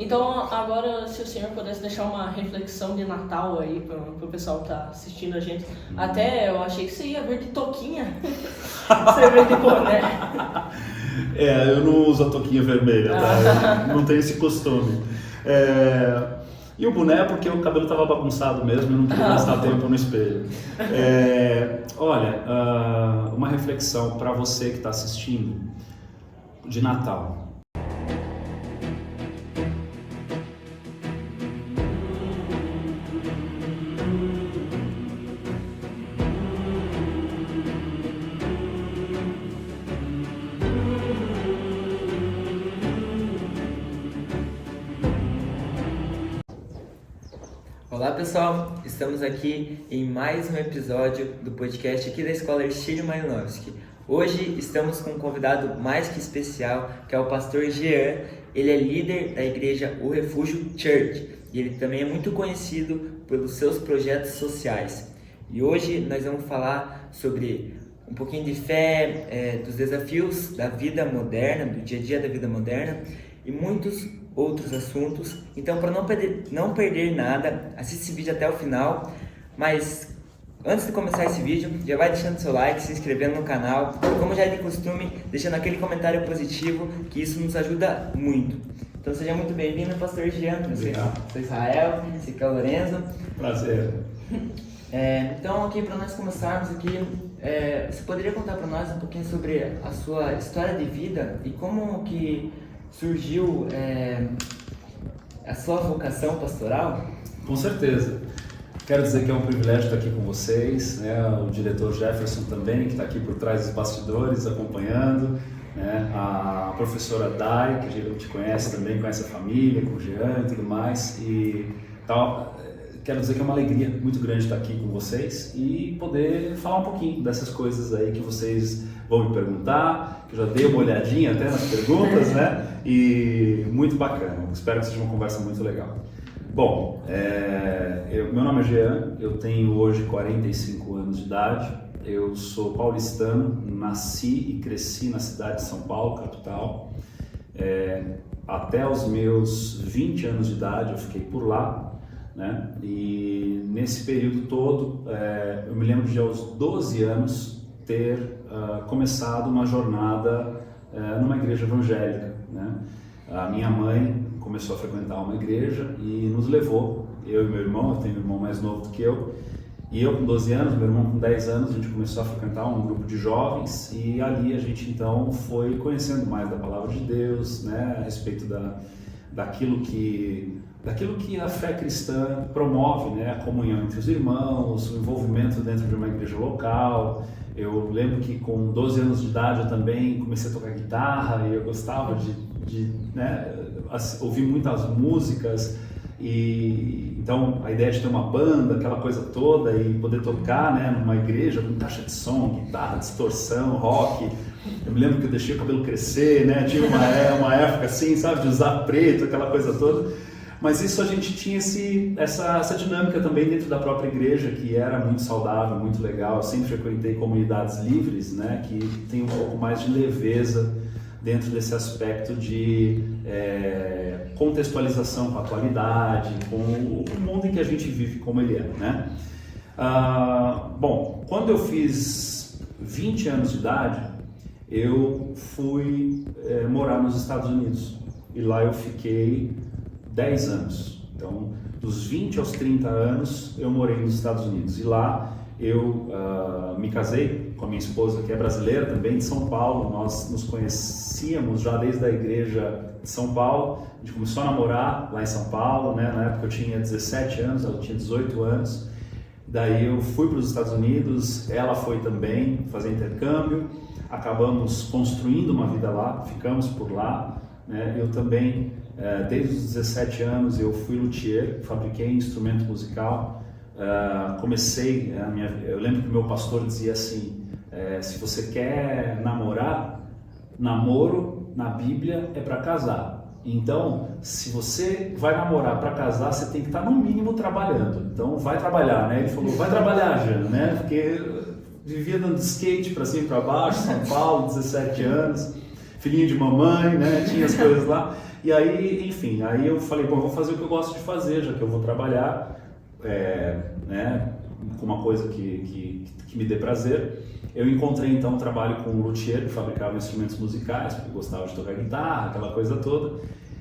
Então, agora, se o senhor pudesse deixar uma reflexão de Natal aí pro pessoal que tá assistindo a gente. Até eu achei que você ia ver de touquinha. Você veio de boné. Eu não uso a touquinha vermelha, tá? Eu não tenho esse costume. E o boné é porque o cabelo estava bagunçado mesmo, eu não queria gastar tempo no espelho. Olha, uma reflexão para você que está assistindo de Natal. Olá pessoal, estamos aqui em mais um episódio do podcast aqui da Escola Hercílio Marinovski. Hoje estamos com um convidado mais que especial, que é o pastor Jean. Ele é líder da igreja O Refúgio Church e ele também é muito conhecido pelos seus projetos sociais. E hoje nós vamos falar sobre um pouquinho de fé, dos desafios da vida moderna, do dia a dia da vida moderna e muitos outros assuntos. Então, para não perder nada, assista esse vídeo até o final. Mas antes de começar esse vídeo, já vai deixando seu like, se inscrevendo no canal, e como já é de costume, deixando aquele comentário positivo, que isso nos ajuda muito. Então seja muito bem-vindo, pastor Jean. Sou Israel, esse aqui é o Lorenzo. Prazer. Então, aqui para nós começarmos aqui, você poderia contar para nós um pouquinho sobre a sua história de vida e como que surgiu a sua vocação pastoral? Com certeza. Quero dizer que é um privilégio estar aqui com vocês, né? O diretor Jefferson também, que está aqui por trás dos bastidores acompanhando, né? A professora Dai, que a gente conhece também, conhece a família, com o Jean e tudo mais. E tal. Quero dizer que é uma alegria muito grande estar aqui com vocês e poder falar um pouquinho dessas coisas aí que vocês vão me perguntar, que eu já dei uma olhadinha até nas perguntas, né? E muito bacana. Espero que seja uma conversa muito legal. Bom, meu nome é Jean, eu tenho hoje 45 anos de idade, eu sou paulistano, nasci e cresci na cidade de São Paulo, capital. Até os meus 20 anos de idade eu fiquei por lá. Né? E nesse período todo, eu me lembro de aos 12 anos ter começado uma jornada numa igreja evangélica. Né? A minha mãe começou a frequentar uma igreja e nos levou, eu e meu irmão, eu tenho um irmão mais novo do que eu, e eu com 12 anos, meu irmão com 10 anos, a gente começou a frequentar um grupo de jovens e ali a gente então foi conhecendo mais da palavra de Deus, né? A respeito daquilo que a fé cristã promove, né? A comunhão entre os irmãos, o envolvimento dentro de uma igreja local. Eu lembro que com 12 anos de idade eu também comecei a tocar guitarra e eu gostava de ouvir muitas músicas. E então a ideia de ter uma banda, aquela coisa toda e poder tocar, né, numa igreja com caixa de som, guitarra, distorção, rock. Eu me lembro que eu deixei o cabelo crescer, né? Tinha uma época assim, sabe, de usar preto, aquela coisa toda. Mas isso a gente tinha essa dinâmica também dentro da própria igreja, que era muito saudável, muito legal. Eu sempre frequentei comunidades livres, né, que tem um pouco mais de leveza dentro desse aspecto de contextualização com a atualidade, com o mundo em que a gente vive como ele é. Né? Bom, quando eu fiz 20 anos de idade, eu fui morar nos Estados Unidos e lá eu fiquei 10 anos. Então, dos 20 aos 30 anos, eu morei nos Estados Unidos. E lá eu me casei com a minha esposa, que é brasileira também, de São Paulo. Nós nos conhecíamos já desde a igreja de São Paulo. A gente começou a namorar lá em São Paulo, né? Na época eu tinha 17 anos, ela tinha 18 anos. Daí eu fui para os Estados Unidos, ela foi também fazer intercâmbio. Acabamos construindo uma vida lá, ficamos por lá. Né? Eu também, desde os 17 anos, eu fui luthier, fabriquei instrumento musical. Eu lembro que meu pastor dizia assim, se você quer namorar, namoro na Bíblia é para casar. Então, se você vai namorar para casar, você tem que estar no mínimo trabalhando. Então, vai trabalhar, né? Ele falou, vai trabalhar, Jean, né? Porque vivia dando skate para cima e para baixo, São Paulo, 17 anos, filhinho de mamãe, né? Tinha as coisas lá. E aí, enfim, aí eu falei, bom, eu vou fazer o que eu gosto de fazer, já que eu vou trabalhar né, com uma coisa que me dê prazer. Eu encontrei então um trabalho com um luthier que fabricava instrumentos musicais, porque eu gostava de tocar guitarra, aquela coisa toda,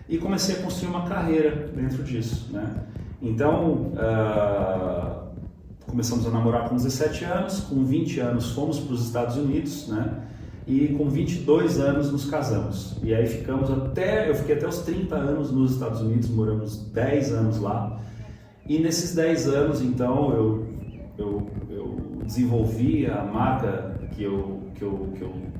e comecei a construir uma carreira dentro disso, né? Então, começamos a namorar com 17 anos, com 20 anos fomos para os Estados Unidos, né? E com 22 anos nos casamos. E aí eu fiquei até os 30 anos nos Estados Unidos, moramos 10 anos lá. E nesses 10 anos, então, eu desenvolvi a marca que eu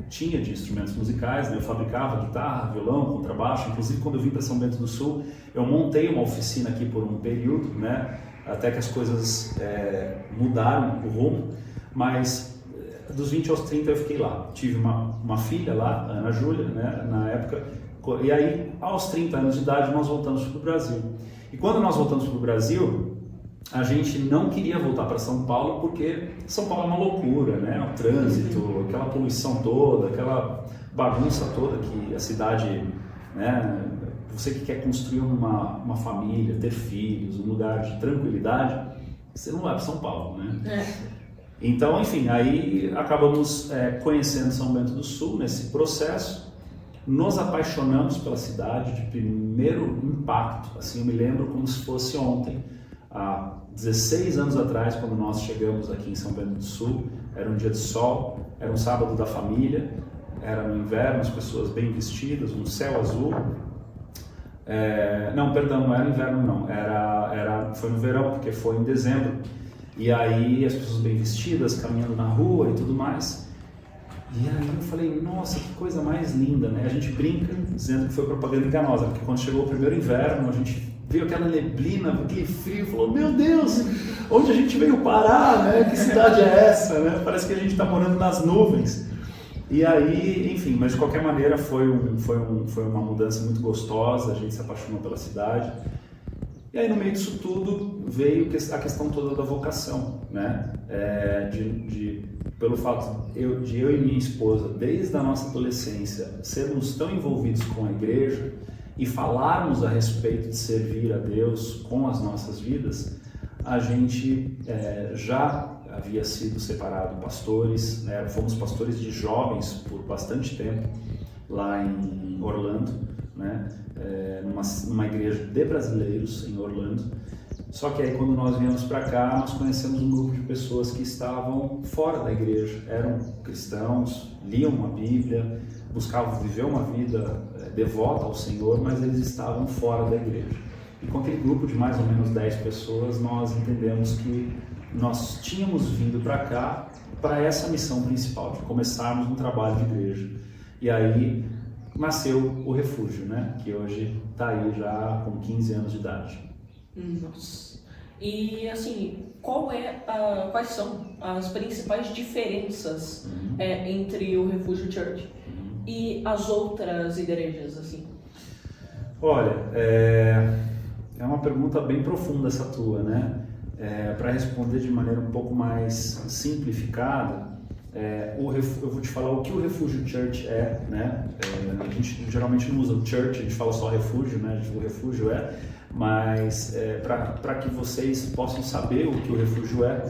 tinha de instrumentos musicais, né? Eu fabricava guitarra, violão, contrabaixo. Inclusive, quando eu vim para São Bento do Sul, eu montei uma oficina aqui por um período, né? Até que as coisas mudaram o rumo, mas dos 20 aos 30 eu fiquei lá. Tive uma filha lá, a Ana Júlia, né? Na época, e aí aos 30 anos de idade nós voltamos para o Brasil. E quando nós voltamos para o Brasil, a gente não queria voltar para São Paulo porque São Paulo é uma loucura, né? O trânsito, aquela poluição toda, aquela bagunça toda que a cidade, né? Você que quer construir uma família, ter filhos, um lugar de tranquilidade, você não vai para São Paulo, né? Então, enfim, aí acabamos conhecendo São Bento do Sul nesse processo. Nos apaixonamos pela cidade de primeiro impacto, assim, eu me lembro como se fosse ontem, há 16 anos atrás, quando nós chegamos aqui em São Bento do Sul. Era um dia de sol, era um sábado da família, era no inverno, as pessoas bem vestidas, um céu azul. Não era inverno não, foi no verão, porque foi em dezembro. E aí as pessoas bem vestidas, caminhando na rua e tudo mais. E aí eu falei, nossa, que coisa mais linda, né? A gente brinca dizendo que foi propaganda enganosa, porque quando chegou o primeiro inverno, a gente viu aquela neblina, aquele frio, falou, meu Deus, onde a gente veio parar, né? Que cidade é essa, né? Parece que a gente está morando nas nuvens. E aí, enfim, mas de qualquer maneira foi uma mudança muito gostosa, a gente se apaixonou pela cidade. E aí no meio disso tudo veio a questão toda da vocação, né? Pelo fato de eu e minha esposa, desde a nossa adolescência, sermos tão envolvidos com a igreja e falarmos a respeito de servir a Deus com as nossas vidas, a gente já havia sido separado pastores, né? Fomos pastores de jovens por bastante tempo lá em Orlando, né? Numa igreja de brasileiros em Orlando. Só que aí quando nós viemos para cá, nós conhecemos um grupo de pessoas que estavam fora da igreja, eram cristãos, liam a Bíblia, buscavam viver uma vida devota ao Senhor, mas eles estavam fora da igreja. E com aquele grupo de mais ou menos 10 pessoas, nós entendemos que nós tínhamos vindo para cá para essa missão principal, de começarmos um trabalho de igreja. E aí nasceu o Refúgio, né? Que hoje está aí já com 15 anos de idade. Nossa. E assim, quais são as principais diferenças entre o Refúgio Church e as outras igrejas, assim? Olha, é uma pergunta bem profunda essa tua, né? Para responder de maneira um pouco mais simplificada, eu vou te falar o que o Refúgio Church é, né? A gente geralmente não usa o church, a gente fala só refúgio, né? O refúgio mas para que vocês possam saber o que o refúgio é,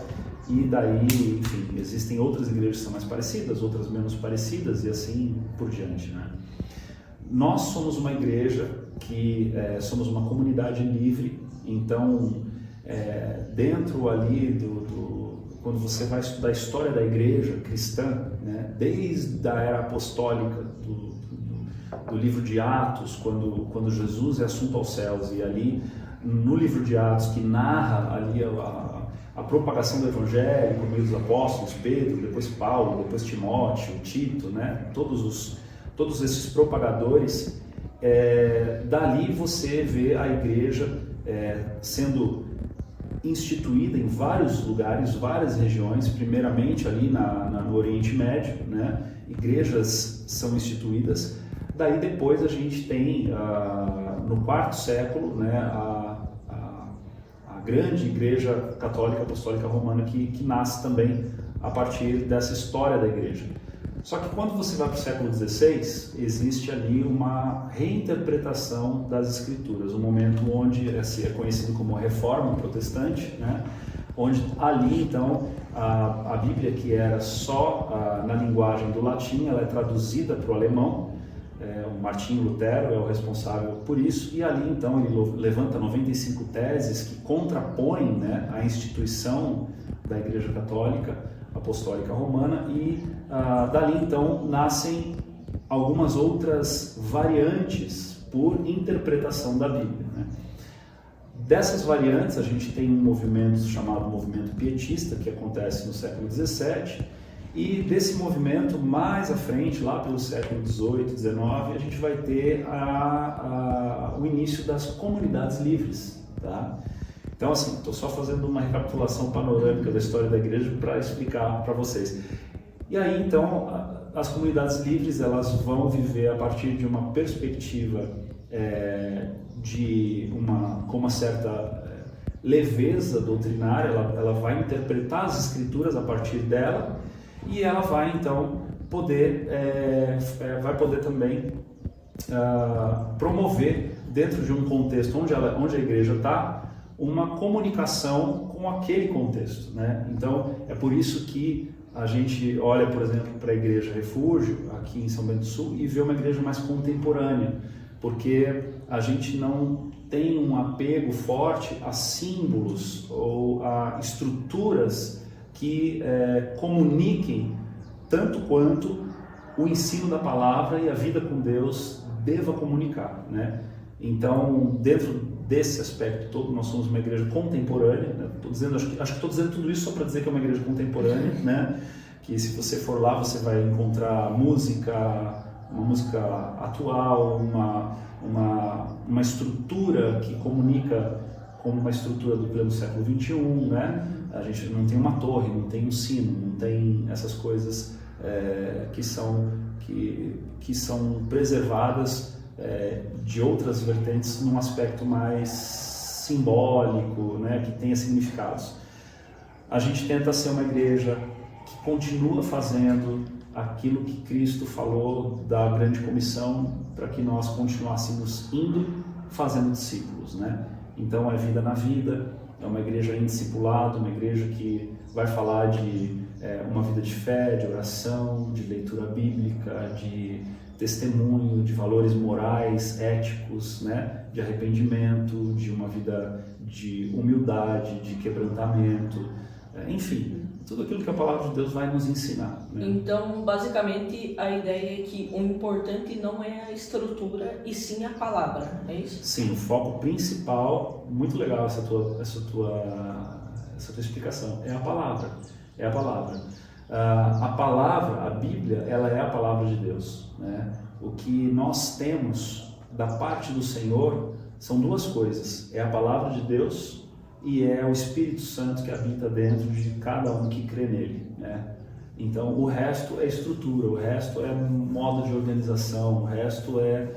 e daí, enfim, existem outras igrejas que são mais parecidas, outras menos parecidas e assim por diante, né? Nós somos uma igreja que somos uma comunidade livre, então dentro ali quando você vai estudar a história da igreja cristã, né, desde a era apostólica do livro de Atos, quando Jesus é assunto aos céus, e ali no livro de Atos que narra ali a propagação do evangelho por meio dos apóstolos, Pedro, depois Paulo, depois Timóteo, Tito, né, todos esses propagadores, dali você vê a igreja sendo instituída em vários lugares, várias regiões, primeiramente ali no Oriente Médio, né? Igrejas são instituídas. Daí depois a gente tem, no quarto século, né, a grande igreja católica apostólica romana que nasce também a partir dessa história da igreja. Só que quando você vai para o século XVI, existe ali uma reinterpretação das Escrituras, um momento onde é conhecido como a Reforma Protestante, né? Onde ali então a Bíblia, que era só na linguagem do latim, ela é traduzida para o alemão. O Martinho Lutero é o responsável por isso, e ali então ele levanta 95 teses que contrapõem, né, a instituição da Igreja Católica Apostólica Romana, e dali então nascem algumas outras variantes por interpretação da Bíblia, né? Dessas variantes a gente tem um movimento chamado movimento pietista, que acontece no século XVII, e desse movimento mais à frente, lá pelo século XVIII, XIX, a gente vai ter o início das comunidades livres, tá? Então, assim, estou só fazendo uma recapitulação panorâmica da história da igreja para explicar para vocês. E aí, então, as comunidades livres, elas vão viver a partir de uma perspectiva com uma certa leveza doutrinária. Ela vai interpretar as escrituras a partir dela, e ela vai, então, poder também promover, dentro de um contexto onde a igreja está, uma comunicação com aquele contexto, né? Então, é por isso que a gente olha, por exemplo, para a Igreja Refúgio, aqui em São Bento do Sul, e vê uma igreja mais contemporânea, porque a gente não tem um apego forte a símbolos ou a estruturas que comuniquem tanto quanto o ensino da palavra e a vida com Deus deva comunicar, né? Então, dentro desse aspecto todo, nós somos uma igreja contemporânea, né? Acho que estou dizendo tudo isso só para dizer que é uma igreja contemporânea, né? Que se você for lá, você vai encontrar uma música atual, uma estrutura que comunica como uma estrutura do pleno século XXI, né? A gente não tem uma torre, não tem um sino, não tem essas coisas que são preservadas de outras vertentes num aspecto mais simbólico, né, que tenha significados. A gente tenta ser uma igreja que continua fazendo aquilo que Cristo falou da grande comissão, para que nós continuássemos indo fazendo discípulos, né? Então é vida na vida, é uma igreja em discipulado, uma igreja que vai falar de uma vida de fé, de oração, de leitura bíblica, de testemunho, de valores morais, éticos, né? De arrependimento, de uma vida de humildade, de quebrantamento, enfim, tudo aquilo que a palavra de Deus vai nos ensinar, né? Então, basicamente, a ideia é que o importante não é a estrutura e sim a palavra, é isso? Sim, o foco principal, muito legal essa tua explicação, é a palavra. É a palavra. A palavra, a Bíblia, ela é a palavra de Deus, né? O que nós temos da parte do Senhor são duas coisas: é a palavra de Deus e é o Espírito Santo que habita dentro de cada um que crê nele, né? Então o resto é estrutura, o resto é modo de organização, o resto é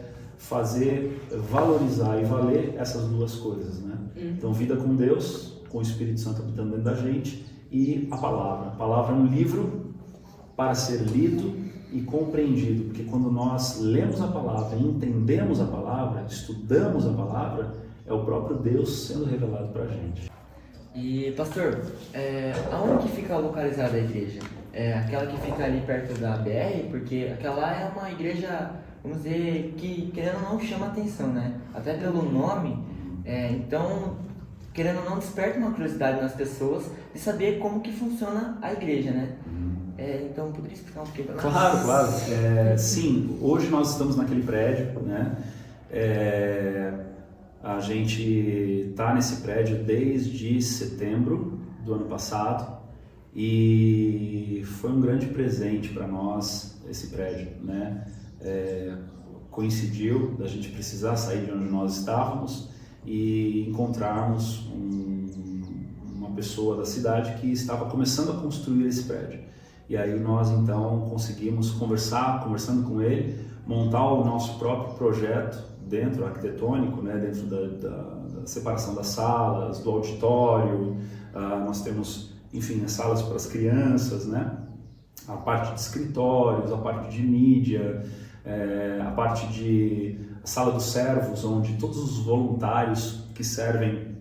valorizar e valer essas duas coisas, né? Então vida com Deus, com o Espírito Santo habitando dentro da gente, e a palavra. A palavra é um livro para ser lido e compreendido, porque quando nós lemos a palavra, entendemos a palavra, estudamos a palavra, é o próprio Deus sendo revelado para a gente. E pastor, aonde que fica localizada a igreja? É aquela que fica ali perto da BR? Porque aquela lá é uma igreja, vamos dizer, que querendo ou não chama atenção, né? Até pelo nome, então querendo ou não desperta uma curiosidade nas pessoas de saber como que funciona a igreja, né? Então, poderia explicar um pouquinho para nós? Claro. Sim, hoje nós estamos naquele prédio, né? A gente está nesse prédio desde setembro do ano passado e foi um grande presente para nós esse prédio, né? Coincidiu da gente precisar sair de onde nós estávamos e encontrarmos uma pessoa da cidade que estava começando a construir esse prédio. E aí nós então conseguimos conversando com ele, montar o nosso próprio projeto dentro arquitetônico, né, dentro da separação das salas, do auditório. Nós temos, enfim, as salas para as crianças, né? a parte de escritórios, a parte de mídia, a parte de sala dos servos, onde todos os voluntários que servem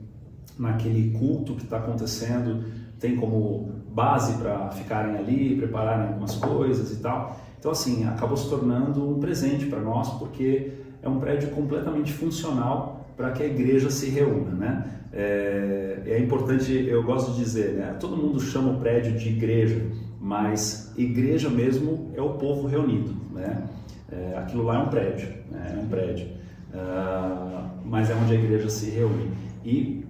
naquele culto que está acontecendo tem como base para ficarem ali, prepararem algumas coisas e tal. Então, assim, acabou se tornando um presente para nós, porque é um prédio completamente funcional para que a igreja se reúna, né? É importante, eu gosto de dizer, né? Todo mundo chama o prédio de igreja, mas igreja mesmo é o povo reunido, né? Aquilo lá é um prédio, né? É um prédio, mas é onde a igreja se reúne. E,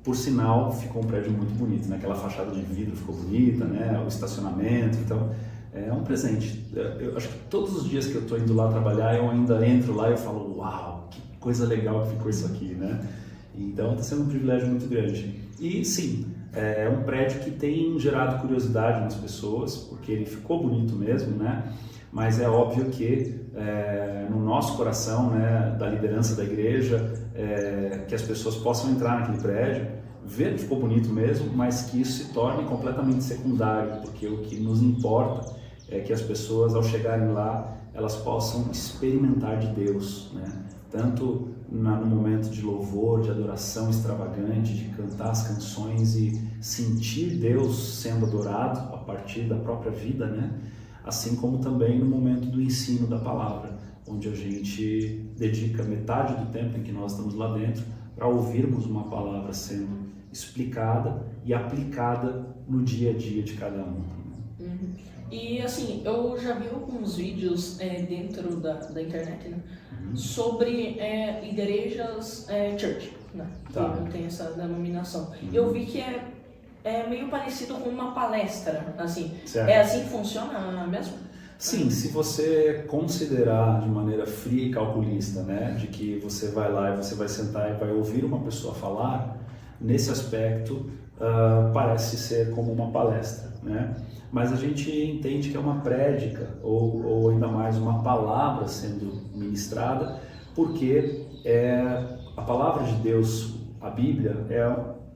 por sinal, ficou um prédio muito bonito, né? Aquela fachada de vidro ficou bonita, né? O estacionamento, então é um presente. Eu acho que todos os dias que eu estou indo lá trabalhar, eu ainda entro lá e eu falo, uau, que coisa legal que ficou isso aqui, né? Então está sendo um privilégio muito grande. E sim, é um prédio que tem gerado curiosidade nas pessoas, porque ele ficou bonito mesmo, né? Mas é óbvio que no nosso coração, né, da liderança da igreja, que as pessoas possam entrar naquele prédio, ver que ficou bonito mesmo, mas que isso se torne completamente secundário, porque o que nos importa é que as pessoas, ao chegarem lá, elas possam experimentar de Deus, né? Tanto no momento de louvor, de adoração extravagante, de cantar as canções e sentir Deus sendo adorado a partir da própria vida, né? Assim como também no momento do ensino da palavra, onde a gente dedica metade do tempo em que nós estamos lá dentro para ouvirmos uma palavra sendo explicada e aplicada no dia a dia de cada um. Uhum. E assim, eu já vi alguns vídeos dentro da internet, né, sobre igrejas church, né, Tá. que tem essa denominação. Eu vi que é meio parecido com uma palestra, assim. Certo. É assim que funciona mesmo? Sim, se você considerar de maneira fria e calculista, né, de que você vai lá e você vai sentar e vai ouvir uma pessoa falar, nesse aspecto parece ser como uma palestra, né? Mas a gente entende que é uma prédica ou ainda mais uma palavra sendo ministrada, porque a palavra de Deus, a Bíblia,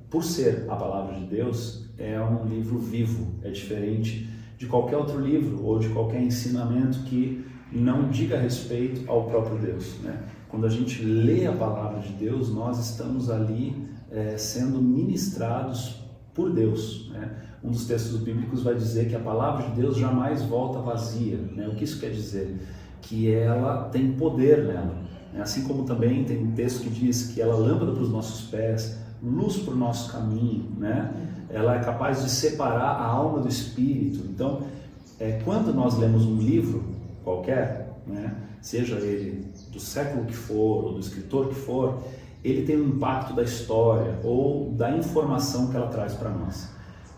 por ser a palavra de Deus, é um livro vivo, é diferente de qualquer outro livro ou de qualquer ensinamento que não diga respeito ao próprio Deus, né? Quando a gente lê a palavra de Deus, nós estamos ali sendo ministrados por Deus, né? Um dos textos bíblicos vai dizer que a palavra de Deus jamais volta vazia, né? O que isso quer dizer? Que ela tem poder nela, né? Assim como também tem um texto que diz que ela é lâmpada para os nossos pés, luz para o nosso caminho, né? Ela é capaz de separar a alma do espírito. Então, quando nós lemos um livro qualquer, né, seja ele do século que for ou do escritor que for, ele tem um impacto da história ou da informação que ela traz para nós.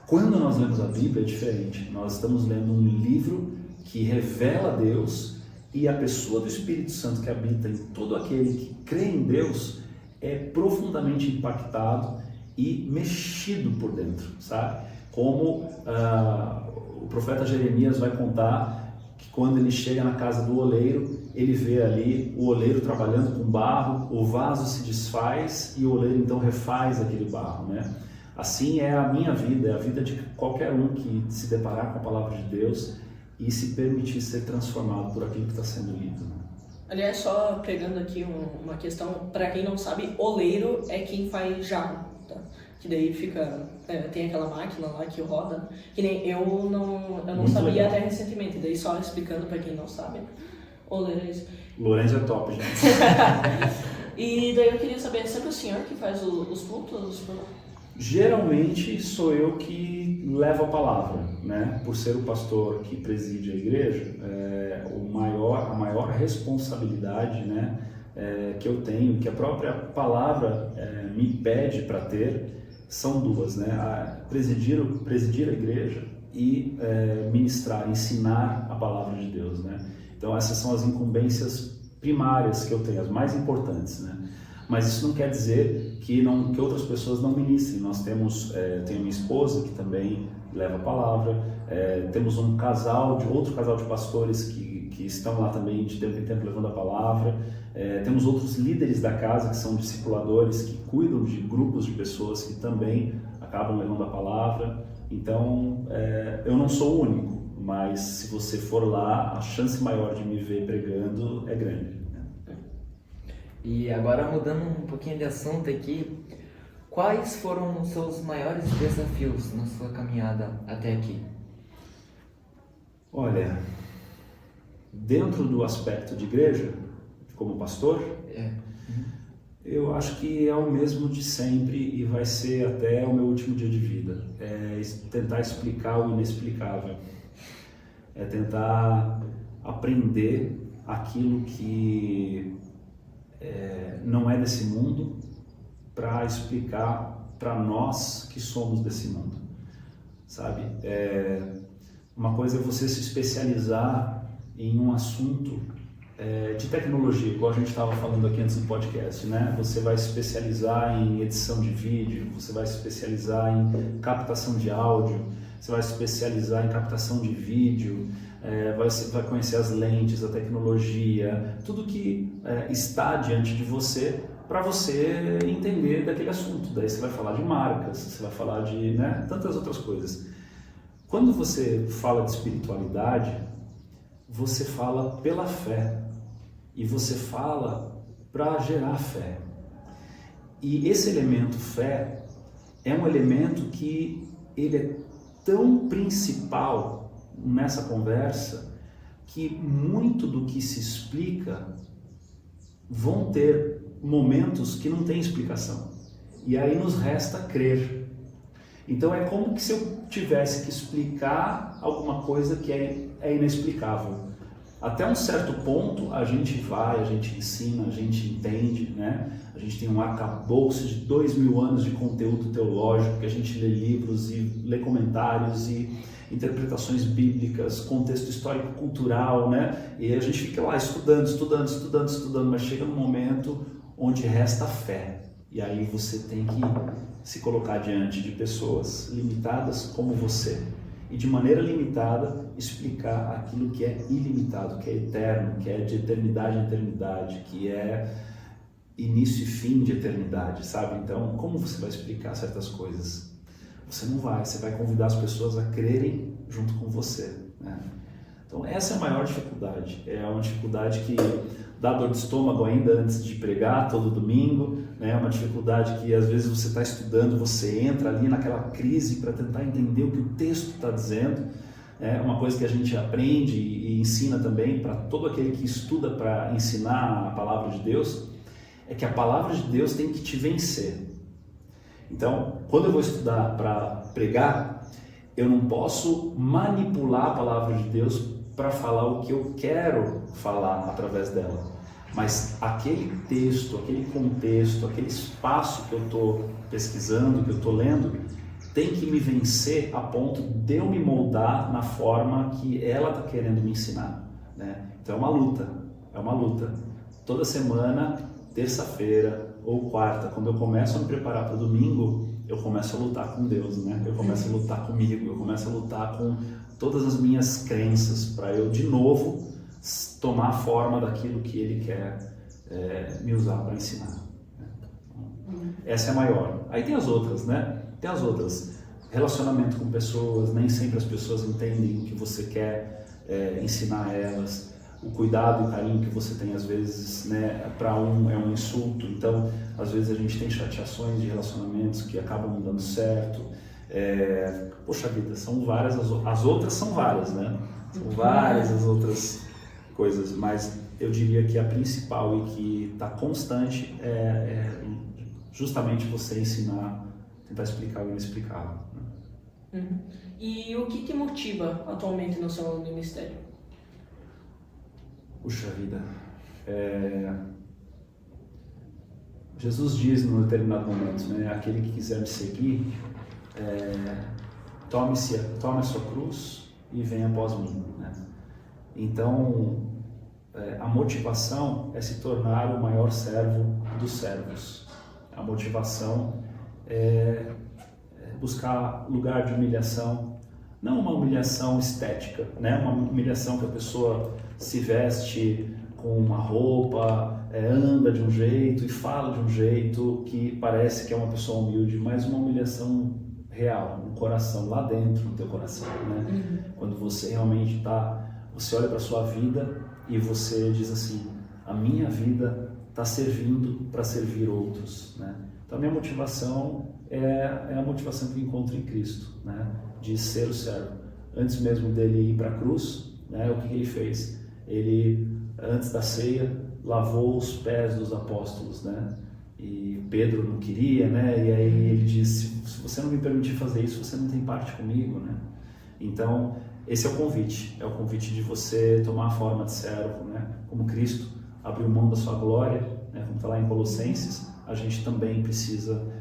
Quando nós lemos a Bíblia é diferente. Nós estamos lendo um livro que revela Deus, e a pessoa do Espírito Santo que habita em todo aquele que crê em Deus é profundamente impactado e mexido por dentro, sabe? Como o profeta Jeremias vai contar que quando ele chega na casa do oleiro, ele vê ali o oleiro trabalhando com barro, o vaso se desfaz e o oleiro então refaz aquele barro, né? Assim é a minha vida, é a vida de qualquer um que se deparar com a palavra de Deus e se permitir ser transformado por aquilo que está sendo lido. Aliás, só pegando aqui uma questão, para quem não sabe, oleiro é quem faz jarro, tá? Que daí fica, tem aquela máquina lá que roda, que nem eu não sabia legal. até recentemente, daí só explicando para quem não sabe, oleiro é isso. Lourenço é top, gente. E daí eu queria saber, é sempre o senhor que faz os cultos? Geralmente sou eu que levo a palavra, né? Por ser o pastor que preside a igreja, a maior responsabilidade, né, que eu tenho, que a própria palavra me pede para ter, são duas, né? Presidir a igreja e ministrar, ensinar a palavra de Deus, né? Então essas são as incumbências primárias que eu tenho, as mais importantes, né? Mas isso não quer dizer que outras pessoas não ministrem. Nós temos, tenho minha esposa que também leva a palavra, temos outro casal de pastores que estão lá também de tempo em tempo levando a palavra, temos outros líderes da casa que são discipuladores, que cuidam de grupos de pessoas que também acabam levando a palavra. Então, eu não sou o único, mas se você for lá, a chance maior de me ver pregando é grande. E agora mudando um pouquinho de assunto aqui, quais foram os seus maiores desafios na sua caminhada até aqui? Olha, dentro do aspecto de igreja, como pastor, eu acho que é o mesmo de sempre e vai ser até o meu último dia de vida. É tentar explicar o inexplicável. É tentar aprender aquilo que não é desse mundo para explicar para nós que somos desse mundo, sabe? Uma coisa é você se especializar em um assunto de tecnologia, igual a gente estava falando aqui antes do podcast, né? Você vai se especializar em edição de vídeo, você vai se especializar em captação de áudio, você vai se especializar em captação de vídeo, você vai conhecer as lentes, a tecnologia, tudo que está diante de você para você entender daquele assunto. Daí você vai falar de marcas, você vai falar de tantas outras coisas. Quando você fala de espiritualidade, você fala pela fé e você fala para gerar fé. E esse elemento fé é um elemento que ele é tão principal nessa conversa que muito do que se explica vão ter momentos que não tem explicação. E aí nos resta crer. Então é como se eu tivesse que explicar alguma coisa que é inexplicável. Até um certo ponto a gente vai, a gente ensina, a gente entende, né? A gente tem um arcabouço de 2000 anos de conteúdo teológico, que a gente lê livros e lê comentários e interpretações bíblicas, contexto histórico-cultural, né? E a gente fica lá estudando, mas chega num momento onde resta fé. E aí você tem que se colocar diante de pessoas limitadas como você. E de maneira limitada explicar aquilo que é ilimitado, que é eterno, que é de eternidade em eternidade, que é início e fim de eternidade, sabe? Então, como você vai explicar certas coisas? Você não vai, você vai convidar as pessoas a crerem junto com você, né? Então, essa é a maior dificuldade. É uma dificuldade que dá dor de estômago ainda antes de pregar todo domingo, né? É uma dificuldade que às vezes você está estudando, você entra ali naquela crise para tentar entender o que o texto está dizendo. É uma coisa que a gente aprende e ensina também para todo aquele que estuda para ensinar a palavra de Deus, é que a palavra de Deus tem que te vencer. Então, quando eu vou estudar para pregar, eu não posso manipular a palavra de Deus para falar o que eu quero falar através dela. Mas aquele texto, aquele contexto, aquele espaço que eu estou pesquisando, que eu estou lendo, tem que me vencer a ponto de eu me moldar na forma que ela está querendo me ensinar, né? Então é uma luta. Toda semana, terça-feira ou quarta, quando eu começo a me preparar para o domingo, eu começo a lutar com Deus, né? Eu começo a lutar comigo, eu começo a lutar com todas as minhas crenças para eu de novo tomar a forma daquilo que Ele quer me usar para ensinar. Essa é a maior. Aí tem as outras, né? Tem as outras. Relacionamento com pessoas, nem sempre as pessoas entendem o que você quer ensinar a elas. O cuidado e o carinho que você tem, às vezes, né, para um é um insulto. Então, às vezes a gente tem chateações de relacionamentos que acabam não dando certo. Poxa vida, são várias, as outras são várias, né? São várias as outras coisas, mas eu diria que a principal e que está constante é justamente você ensinar, tentar explicar o inexplicável, né? E o que te motiva atualmente no seu ministério? Puxa vida, Jesus diz num determinado momento, né, aquele que quiser me seguir, tome a sua cruz e venha após mim, né? Então, a motivação é se tornar o maior servo dos servos. A motivação é buscar lugar de humilhação, não uma humilhação estética, né? Uma humilhação que a pessoa se veste com uma roupa, anda de um jeito e fala de um jeito que parece que é uma pessoa humilde, mas uma humilhação real, no coração, lá dentro do teu coração, né? Quando você realmente você olha para sua vida e você diz assim, a minha vida está servindo para servir outros, né? Então a minha motivação é a motivação que eu encontro em Cristo, né? De ser o servo. Antes mesmo dele ir para a cruz, né? O que ele fez? Ele, antes da ceia, lavou os pés dos apóstolos, né? E Pedro não queria, né? E aí ele disse, se você não me permitir fazer isso, você não tem parte comigo, né? Então, esse é o convite de você tomar a forma de servo, né? Como Cristo abriu mão da sua glória, né? Como está lá em Colossenses, a gente também precisa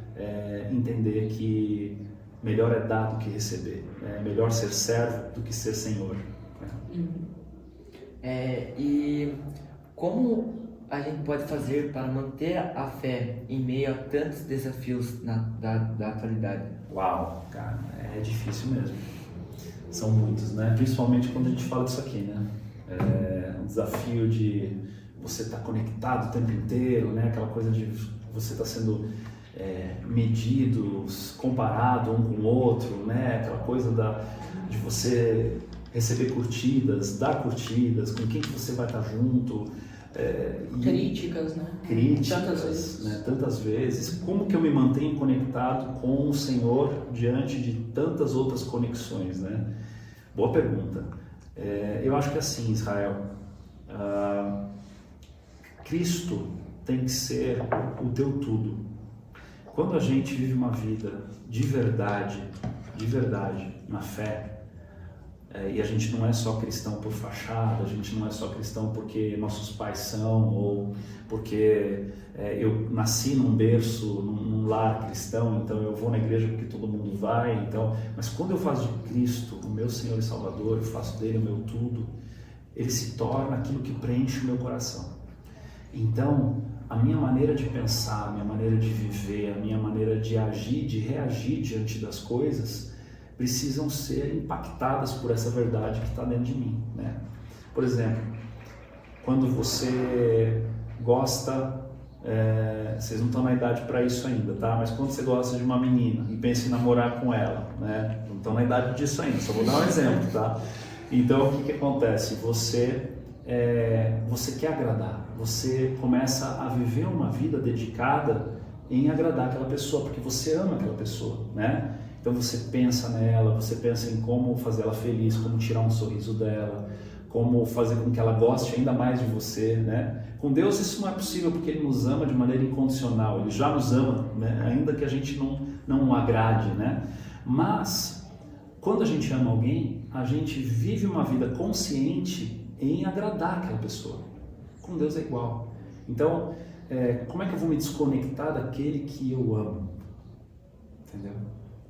entender que melhor é dar do que receber, é melhor ser servo do que ser senhor, né? E como a gente pode fazer para manter a fé em meio a tantos desafios da atualidade? Uau, cara, é difícil mesmo. São muitos, né? Principalmente quando a gente fala disso aqui, né? Um desafio de você estar conectado o tempo inteiro, né? Aquela coisa de você estar sendo medido, comparado um com o outro, né? Aquela coisa de você receber curtidas, dar curtidas, com quem que você vai estar junto. Críticas, né? Tantas vezes. Como que eu me mantenho conectado com o Senhor diante de tantas outras conexões, né? Boa pergunta. Eu acho que assim, Israel, Cristo tem que ser o teu tudo. Quando a gente vive uma vida de verdade, na fé, e a gente não é só cristão por fachada, a gente não é só cristão porque nossos pais são, ou porque eu nasci num berço, num lar cristão, então eu vou na igreja porque todo mundo vai, então, mas quando eu faço de Cristo o meu Senhor e Salvador, eu faço dele o meu tudo, ele se torna aquilo que preenche o meu coração. Então, a minha maneira de pensar, a minha maneira de viver, a minha maneira de agir, de reagir diante das coisas, precisam ser impactadas por essa verdade que está dentro de mim, né? Por exemplo, quando você gosta, vocês não estão na idade para isso ainda, tá? Mas quando você gosta de uma menina e pensa em namorar com ela, né? Não estão na idade disso ainda, só vou dar um exemplo, tá? Então, o que acontece? Você quer agradar, você começa a viver uma vida dedicada em agradar aquela pessoa, porque você ama aquela pessoa, né? Então você pensa nela, você pensa em como fazer ela feliz, como tirar um sorriso dela, como fazer com que ela goste ainda mais de você, né? Com Deus isso não é possível porque Ele nos ama de maneira incondicional, Ele já nos ama, né? Ainda que a gente não o agrade, né? Mas, quando a gente ama alguém, a gente vive uma vida consciente em agradar aquela pessoa. Com Deus é igual. Então, como é que eu vou me desconectar daquele que eu amo? Entendeu?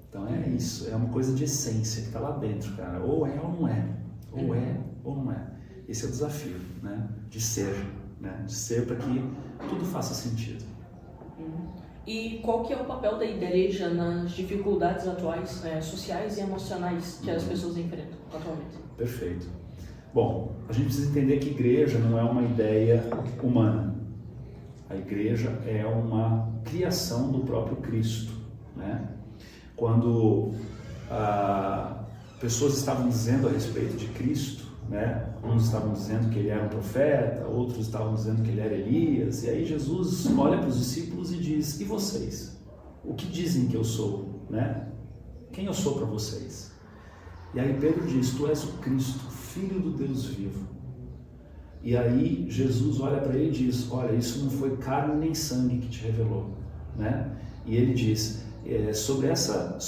Então é isso, é uma coisa de essência que está lá dentro, cara. Ou é ou não é. Ou é ou não é. Esse é o desafio, né? De ser, né? De ser para que tudo faça sentido. E qual que é o papel da igreja nas dificuldades atuais, sociais e emocionais que as pessoas enfrentam atualmente? Perfeito. Bom, a gente precisa entender que igreja não é uma ideia humana. A igreja é uma criação do próprio Cristo, né? Quando pessoas estavam dizendo a respeito de Cristo, né? Uns estavam dizendo que ele era um profeta, outros estavam dizendo que ele era Elias, e aí Jesus olha para os discípulos e diz: e vocês? O que dizem que eu sou, né? Quem eu sou para vocês? E aí Pedro diz: tu és o Cristo, Filho do Deus vivo. E aí Jesus olha para ele e diz: olha, isso não foi carne nem sangue que te revelou, né? E ele diz: sobre essa,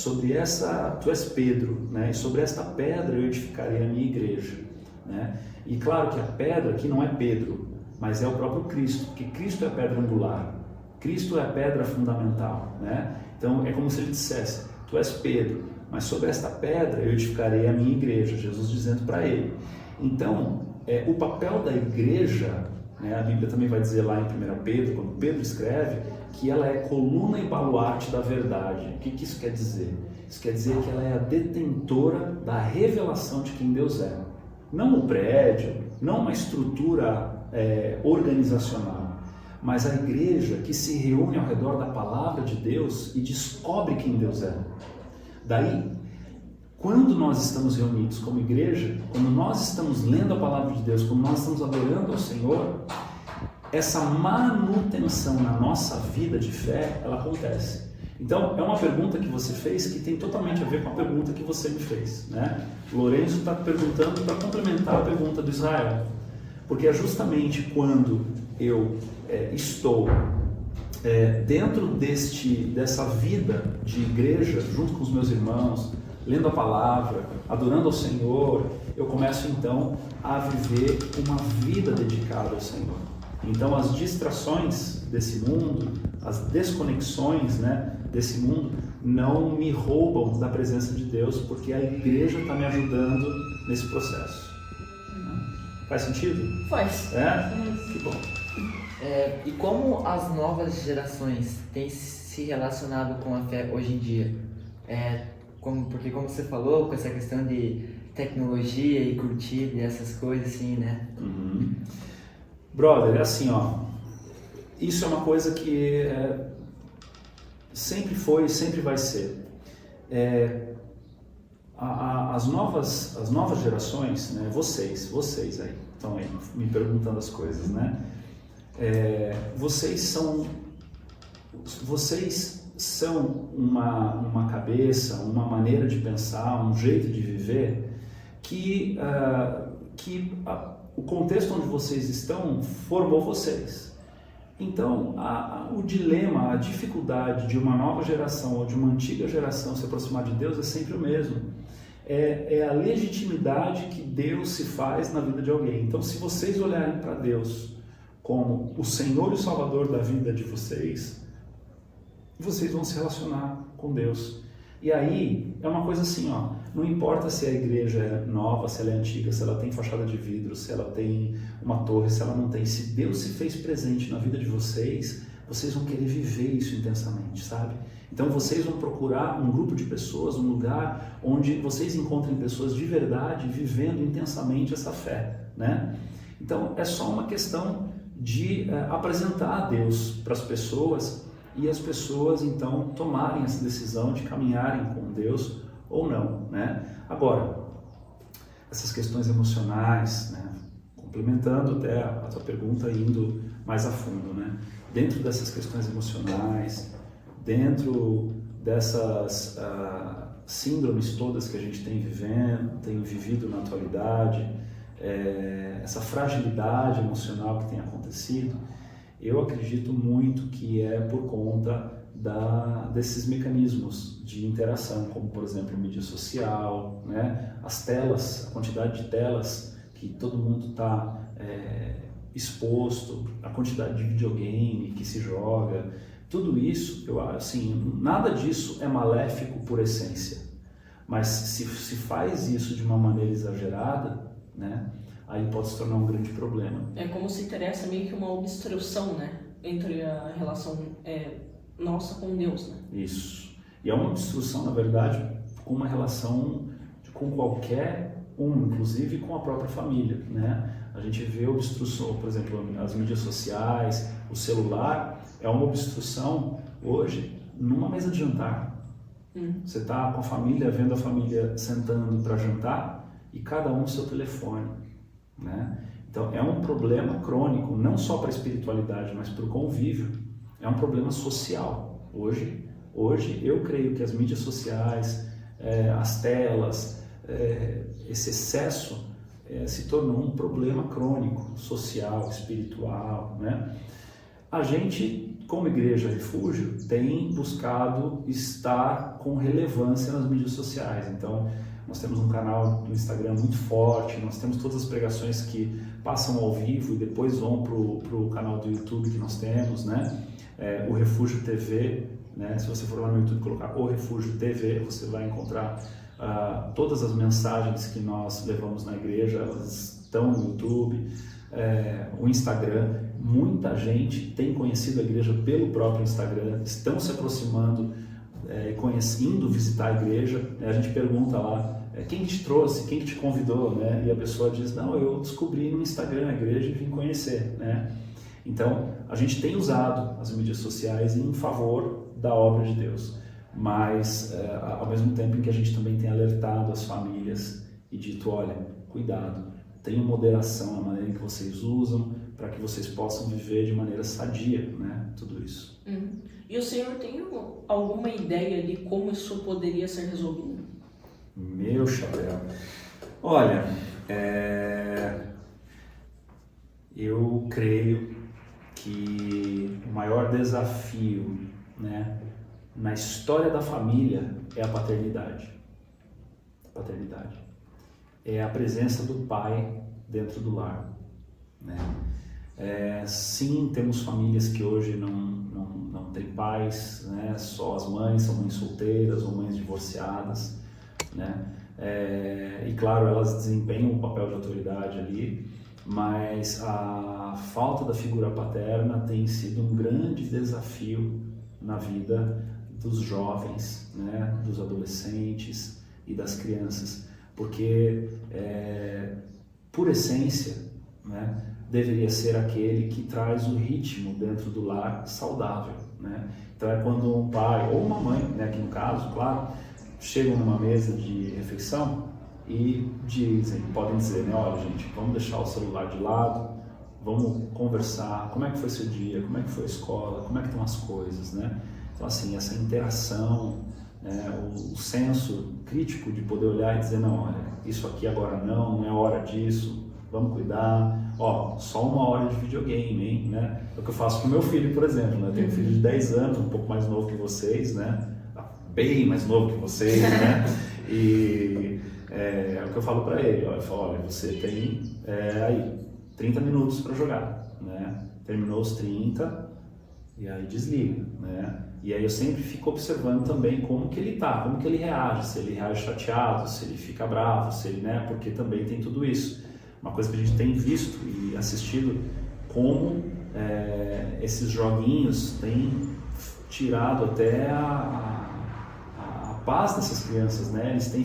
tu és Pedro, né? E sobre esta pedra eu edificarei a minha igreja, né? E claro que a pedra aqui não é Pedro, mas é o próprio Cristo, porque Cristo é a pedra angular, Cristo é a pedra fundamental, né? Então é como se ele dissesse: tu és Pedro, mas sobre esta pedra eu edificarei a minha igreja, Jesus dizendo para ele. Então, o papel da igreja, né? A Bíblia também vai dizer lá em 1 Pedro, quando Pedro escreve, que ela é coluna e baluarte da verdade. O que isso quer dizer? Isso quer dizer que ela é a detentora da revelação de quem Deus é. Não o prédio, não uma estrutura organizacional, mas a igreja que se reúne ao redor da palavra de Deus e descobre quem Deus é. Daí, quando nós estamos reunidos como igreja, quando nós estamos lendo a palavra de Deus, quando nós estamos adorando ao Senhor, essa manutenção na nossa vida de fé, ela acontece. Então, é uma pergunta que você fez que tem totalmente a ver com a pergunta que você me fez, né? O Lourenço está perguntando para complementar a pergunta do Israel, porque é justamente quando eu estou dentro dessa vida de igreja, junto com os meus irmãos, lendo a palavra, adorando ao Senhor, eu começo então a viver uma vida dedicada ao Senhor. Então as distrações desse mundo, as desconexões, né, desse mundo, não me roubam da presença de Deus, porque a igreja está me ajudando nesse processo. Faz sentido? Faz. Que bom. E como as novas gerações têm se relacionado com a fé hoje em dia? Porque como você falou, com essa questão de tecnologia e curtir essas coisas assim, né? Uhum. Brother, é assim, ó, isso é uma coisa que sempre foi e sempre vai ser. As novas gerações, né, vocês aí, estão aí me perguntando as coisas, né? Vocês são uma cabeça, uma maneira de pensar, um jeito de viver que o contexto onde vocês estão formou vocês. Então, o dilema, a dificuldade de uma nova geração ou de uma antiga geração se aproximar de Deus é sempre o mesmo. É a legitimidade que Deus se faz na vida de alguém. Então, se vocês olharem para Deus como o Senhor e o Salvador da vida de vocês vão se relacionar com Deus. E aí, é uma coisa assim, ó, não importa se a igreja é nova, se ela é antiga, se ela tem fachada de vidro, se ela tem uma torre, se ela não tem, se Deus se fez presente na vida de vocês, vocês vão querer viver isso intensamente, sabe? Então vocês vão procurar um grupo de pessoas, um lugar onde vocês encontrem pessoas de verdade vivendo intensamente essa fé, né? Então é só uma questão de apresentar a Deus para as pessoas e as pessoas então tomarem essa decisão de caminharem com Deus ou não, né? Agora, essas questões emocionais, né? Complementando até a tua pergunta, indo mais a fundo, né? Dentro dessas questões emocionais, dentro dessas síndromes todas que a gente tem vivido na atualidade, essa fragilidade emocional que tem acontecido, eu acredito muito que é por conta desses mecanismos de interação, como por exemplo mídia social, né? As telas, a quantidade de telas que todo mundo está exposto, a quantidade de videogame que se joga, tudo isso, eu assim, nada disso é maléfico por essência, mas se faz isso de uma maneira exagerada, né? Aí pode se tornar um grande problema. É como se tivesse meio que uma obstrução, né? Entre a relação nossa com Deus, né? Isso. E é uma obstrução, na verdade, com uma relação com qualquer inclusive com a própria família, né? A gente vê obstrução, por exemplo, as mídias sociais, o celular, é uma obstrução hoje numa mesa de jantar. Você está com a família, vendo a família sentando para jantar e cada um no seu telefone, né? Então é um problema crônico, não só para a espiritualidade, mas para o convívio. É um problema social. Hoje eu creio que as mídias sociais, as telas, esse excesso se tornou um problema crônico, social, espiritual, né? A gente, como Igreja Refúgio, tem buscado estar com relevância nas mídias sociais. Então, nós temos um canal no Instagram muito forte, nós temos todas as pregações que passam ao vivo e depois vão para o canal do YouTube que nós temos, né? O Refúgio TV, né? Se você for lá no YouTube e colocar O Refúgio TV, você vai encontrar todas as mensagens que nós levamos na igreja, elas estão no YouTube, o Instagram. Muita gente tem conhecido a igreja pelo próprio Instagram, estão se aproximando, indo visitar a igreja. A gente pergunta lá, quem te trouxe, quem te convidou, né? E a pessoa diz, não, eu descobri no Instagram a igreja e vim conhecer, né? Então, a gente tem usado as mídias sociais em favor da obra de Deus. mas ao mesmo tempo em que a gente também tem alertado as famílias e dito, olha, cuidado, tenham moderação na maneira em que vocês usam, para que vocês possam viver de maneira sadia, né, tudo isso. E o senhor tem alguma ideia de como isso poderia ser resolvido? Meu chapéu. Olha, eu creio que o maior desafio, né, na história da família é a paternidade. A paternidade. É a presença do pai dentro do lar, né? Sim, temos famílias que hoje não têm pais, né? Só as mães, são mães solteiras ou mães divorciadas, né? E claro, elas desempenham um papel de autoridade ali, mas a falta da figura paterna tem sido um grande desafio na vida dos jovens, né? Dos adolescentes e das crianças, porque por essência, né, deveria ser aquele que traz o ritmo dentro do lar saudável, né? Então é quando um pai ou uma mãe, né, aqui no caso, claro, chegam numa mesa de refeição e podem dizer, né, olha gente, vamos deixar o celular de lado, vamos conversar, como é que foi seu dia, como é que foi a escola, como é que estão as coisas, né? Então assim, essa interação, né, o senso crítico de poder olhar e dizer, não, olha, isso aqui agora não é hora disso, vamos cuidar, só 1 hora de videogame, hein, né? É o que eu faço com meu filho, por exemplo, né? Eu tenho um filho de 10 anos, um pouco mais novo que vocês, né? Bem mais novo que vocês, né? E é o que eu falo para ele, eu falo, olha, você tem aí 30 minutos para jogar, né? Terminou os 30 e aí desliga, né? E aí eu sempre fico observando também como que ele tá, como que ele reage, se ele reage chateado, se ele fica bravo, se ele, né? Porque também tem tudo isso. Uma coisa que a gente tem visto e assistido, como esses joguinhos têm tirado até a paz dessas crianças, né? Eles têm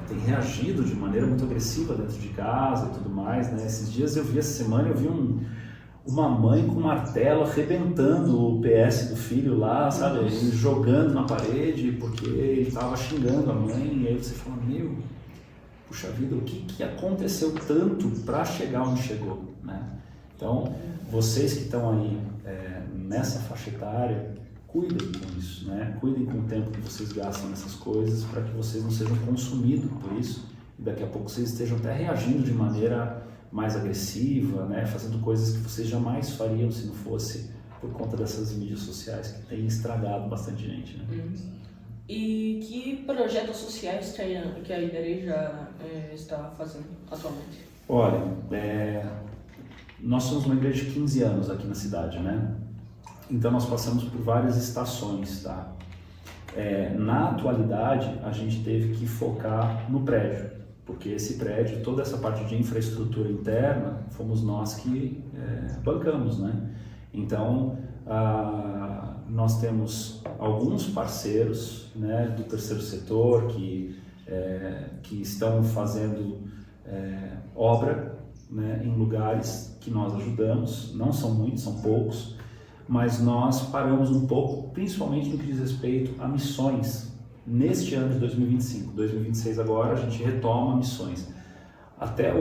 têm reagido de maneira muito agressiva dentro de casa e tudo mais, né? Essa semana eu vi uma mãe com um martelo arrebentando o PS do filho lá, sabe? Ele jogando na parede porque ele estava xingando a mãe, e aí você fala, puxa vida, o que aconteceu tanto para chegar onde chegou, né? Então, vocês que estão aí nessa faixa etária, cuidem com isso, né? Cuidem com o tempo que vocês gastam nessas coisas para que vocês não sejam consumidos por isso e daqui a pouco vocês estejam até reagindo de maneira mais agressiva, né? Fazendo coisas que vocês jamais fariam se não fosse por conta dessas mídias sociais que têm estragado bastante gente, né? E que projetos sociais que a igreja está fazendo atualmente? Olha, nós somos uma igreja de 15 anos aqui na cidade, né? Então nós passamos por várias estações, tá? Na atualidade, a gente teve que focar no prédio, porque esse prédio, toda essa parte de infraestrutura interna, fomos nós que bancamos, né? Então, nós temos alguns parceiros, né, do terceiro setor que estão fazendo obra, né, em lugares que nós ajudamos. Não são muitos, são poucos, mas nós paramos um pouco, principalmente no que diz respeito a missões neste ano de 2025. 2026 agora a gente retoma missões. Até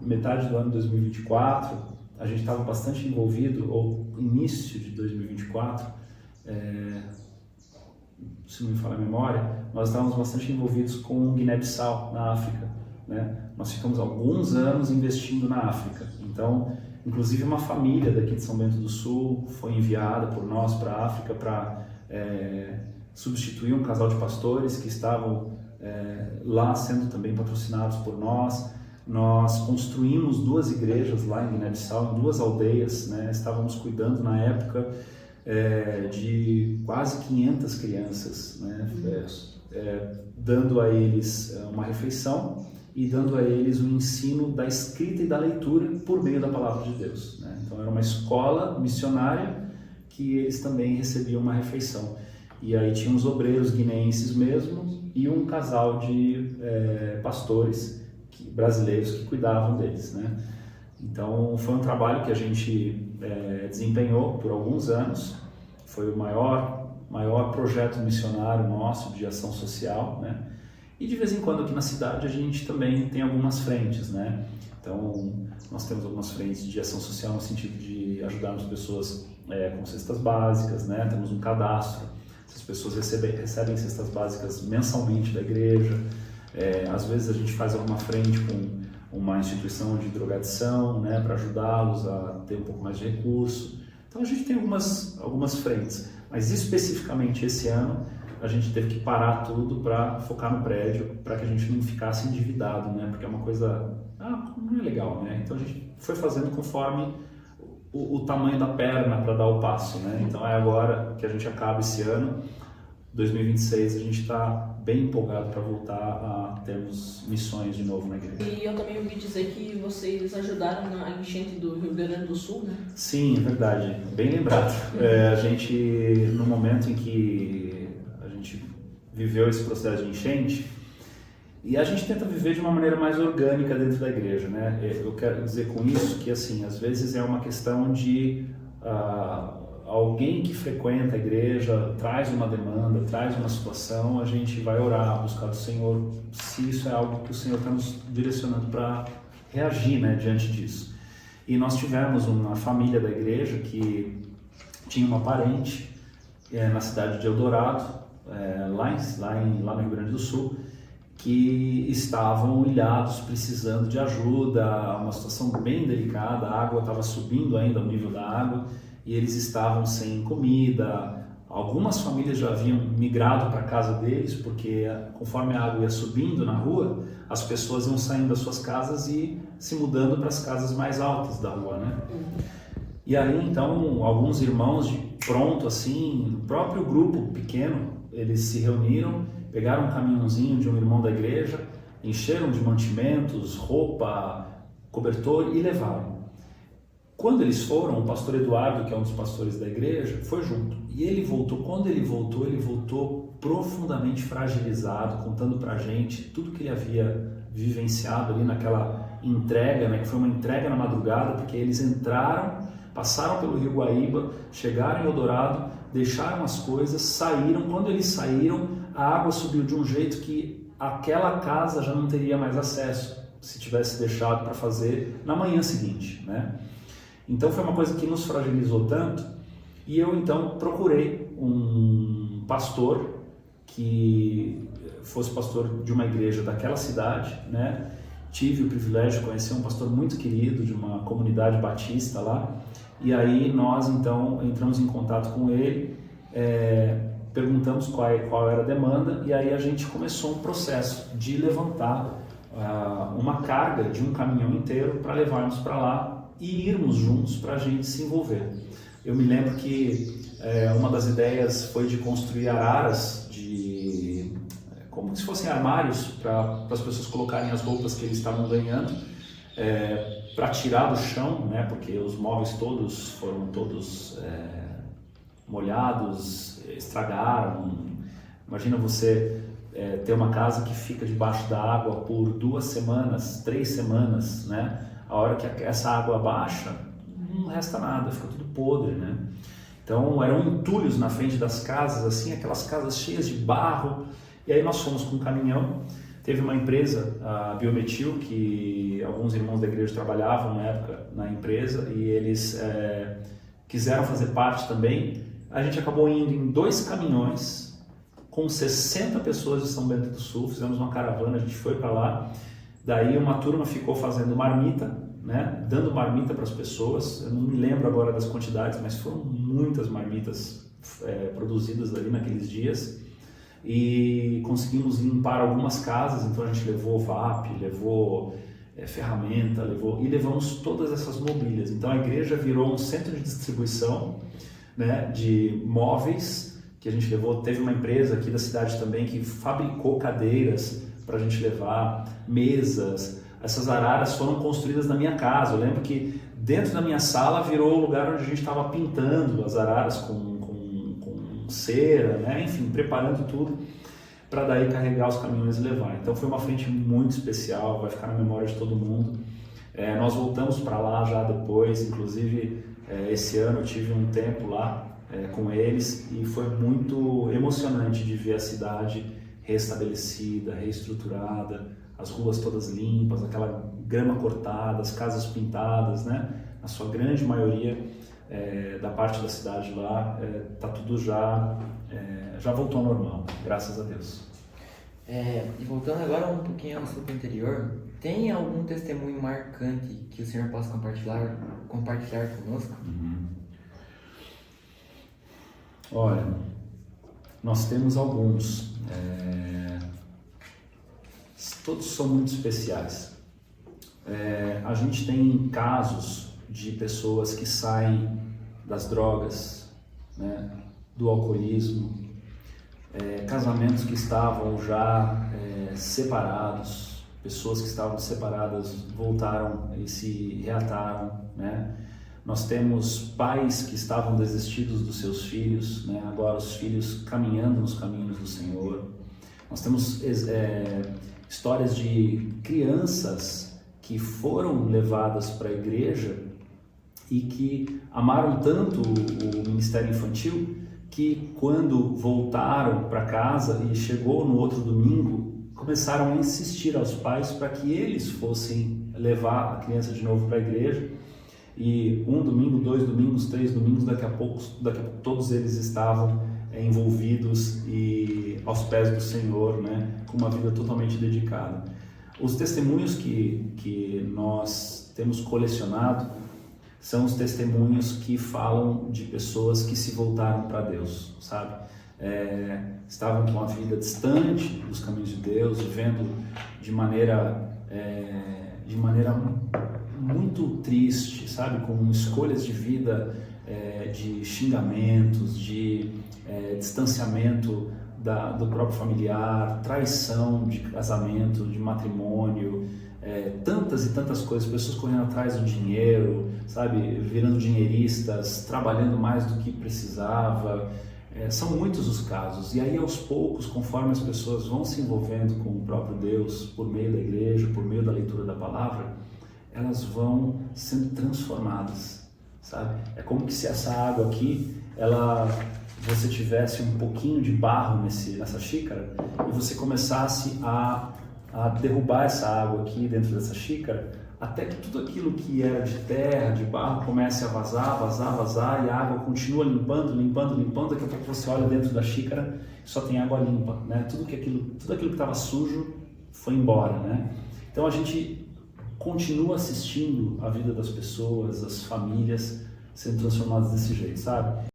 metade do ano de 2024, a gente estava bastante envolvido, ou início de 2024, se não me falha a memória, nós estávamos bastante envolvidos com Guiné-Bissau, na África, né? Nós ficamos alguns anos investindo na África. Então, inclusive uma família daqui de São Bento do Sul foi enviada por nós para a África para substituir um casal de pastores que estavam lá sendo também patrocinados por nós. Nós construímos 2 igrejas lá em Guiné-Bissau, em 2 aldeias, né? Estávamos cuidando na época de quase 500 crianças, né? Dando a eles uma refeição e dando a eles o ensino da escrita e da leitura por meio da palavra de Deus, né? Então era uma escola missionária que eles também recebiam uma refeição. E aí tinha uns obreiros guineenses mesmo e um casal de pastores brasileiros que cuidavam deles, né? Então foi um trabalho que a gente desempenhou por alguns anos. foi o maior projeto missionário nosso de ação social, né? E de vez em quando aqui na cidade a gente também tem algumas frentes, né? Então, nós temos algumas frentes de ação social no sentido de ajudarmos pessoas com cestas básicas, né? Temos um cadastro, essas pessoas recebem cestas básicas mensalmente da igreja. Às vezes a gente faz alguma frente com uma instituição de drogadição, né? Para ajudá-los a ter um pouco mais de recurso. Então, a gente tem algumas frentes, mas especificamente esse ano a gente teve que parar tudo para focar no prédio, para que a gente não ficasse endividado, né? Porque é uma coisa, não é legal, né? Então a gente foi fazendo conforme o tamanho da perna para dar o passo, né? Então é agora que a gente acaba esse ano, 2026, a gente está bem empolgado para voltar a termos missões de novo na igreja. E eu também ouvi dizer que vocês ajudaram na enchente do Rio Grande do Sul, né? Sim, é verdade, bem lembrado. A gente, no momento em que viveu esse processo de enchente, e a gente tenta viver de uma maneira mais orgânica dentro da igreja, né? Eu quero dizer com isso que, assim, às vezes é uma questão de alguém que frequenta a igreja traz uma demanda, traz uma situação, a gente vai orar, buscar do Senhor, se isso é algo que o Senhor está nos direcionando para reagir, né, diante disso. E nós tivemos uma família da igreja que tinha uma parente na cidade de Eldorado, lá no Rio Grande do Sul, que estavam ilhados, precisando de ajuda, uma situação bem delicada, a água estava subindo ainda, o nível da água, e eles estavam sem comida. Algumas famílias já haviam migrado para a casa deles, porque conforme a água ia subindo na rua, as pessoas iam saindo das suas casas e se mudando para as casas mais altas da rua, né? E aí, então, alguns irmãos pronto, assim, o próprio grupo pequeno, eles se reuniram, pegaram um caminhãozinho de um irmão da igreja, encheram de mantimentos, roupa, cobertor e levaram. Quando eles foram, o pastor Eduardo, que é um dos pastores da igreja, foi junto. E ele voltou. Quando ele voltou profundamente fragilizado, contando pra gente tudo que ele havia vivenciado ali naquela entrega, né, que foi uma entrega na madrugada, porque eles entraram, passaram pelo Rio Guaíba, chegaram em Eldorado, deixaram as coisas, saíram. Quando eles saíram, a água subiu de um jeito que aquela casa já não teria mais acesso, se tivesse deixado para fazer na manhã seguinte, né? Então foi uma coisa que nos fragilizou tanto, e eu então procurei um pastor que fosse pastor de uma igreja daquela cidade, né? Tive o privilégio de conhecer um pastor muito querido de uma comunidade batista lá, e aí nós então entramos em contato com ele, perguntamos qual era a demanda, e aí a gente começou um processo de levantar uma carga de um caminhão inteiro para levarmos para lá e irmos juntos para a gente se envolver. Eu me lembro que uma das ideias foi de construir araras, como se fossem armários para as pessoas colocarem as roupas que eles estavam ganhando, para tirar do chão, né, porque os móveis todos foram molhados, estragaram. Imagina você ter uma casa que fica debaixo da água por 2 semanas, 3 semanas, né? A hora que essa água baixa, não resta nada, fica tudo podre, né? Então eram entulhos na frente das casas, assim, aquelas casas cheias de barro. E aí nós fomos com um caminhão. Teve uma empresa, a Biometil, que alguns irmãos da igreja trabalhavam na época na empresa, e eles quiseram fazer parte também. A gente acabou indo em 2 caminhões com 60 pessoas de São Bento do Sul, fizemos uma caravana, a gente foi para lá. Daí uma turma ficou fazendo marmita, né, dando marmita para as pessoas. Eu não me lembro agora das quantidades, mas foram muitas marmitas produzidas ali naqueles dias. E conseguimos limpar algumas casas, então a gente levou VAP, levou ferramenta, levamos todas essas mobílias. Então a igreja virou um centro de distribuição, né, de móveis, que a gente levou. Teve uma empresa aqui da cidade também que fabricou cadeiras para a gente levar, mesas. Essas araras foram construídas na minha casa. Eu lembro que dentro da minha sala virou o lugar onde a gente estava pintando as araras com cera, né? Enfim, preparando tudo para daí carregar os caminhões e levar. Então foi uma frente muito especial, vai ficar na memória de todo mundo. Nós voltamos para lá já depois, inclusive esse ano eu tive um tempo lá com eles, e foi muito emocionante de ver a cidade restabelecida, reestruturada, as ruas todas limpas, aquela grama cortada, as casas pintadas, né? Na sua grande maioria da parte da cidade lá, tá tudo já voltou ao normal, graças a Deus. E voltando agora um pouquinho ao assunto anterior, tem algum testemunho marcante que o senhor possa compartilhar conosco? Olha, nós temos alguns, todos são muito especiais. A gente tem casos de pessoas que saem das drogas, né, do alcoolismo, casamentos que estavam já separados, pessoas que estavam separadas voltaram e se reataram, né? Nós temos pais que estavam desistidos dos seus filhos, né? Agora os filhos caminhando nos caminhos do Senhor. Nós temos histórias de crianças que foram levadas para a igreja e que amaram tanto o ministério infantil que quando voltaram para casa e chegou no outro domingo, começaram a insistir aos pais para que eles fossem levar a criança de novo para a igreja. E um domingo, 2 domingos, 3 domingos, daqui a pouco todos eles estavam envolvidos e aos pés do Senhor, né, com uma vida totalmente dedicada. Os testemunhos que nós temos colecionado são os testemunhos que falam de pessoas que se voltaram para Deus, sabe? Estavam com a vida distante dos caminhos de Deus, vivendo de maneira muito triste, sabe? Com escolhas de vida de xingamentos, de distanciamento do próprio familiar, traição de casamento, de matrimônio, tantas e tantas coisas, pessoas correndo atrás do dinheiro, sabe? Virando dinheiristas, trabalhando mais do que precisava. São muitos os casos, e aí aos poucos, conforme as pessoas vão se envolvendo com o próprio Deus, por meio da igreja, por meio da leitura da palavra, elas vão sendo transformadas, sabe? É como que se essa água aqui, você tivesse um pouquinho de barro nessa xícara e você começasse a derrubar essa água aqui dentro dessa xícara, até que tudo aquilo que era de terra, de barro, comece a vazar, e a água continua limpando, daqui a pouco você olha dentro da xícara e só tem água limpa, né? Tudo aquilo que estava sujo foi embora, né? Então a gente continua assistindo a vida das pessoas, as famílias sendo transformadas desse jeito, sabe?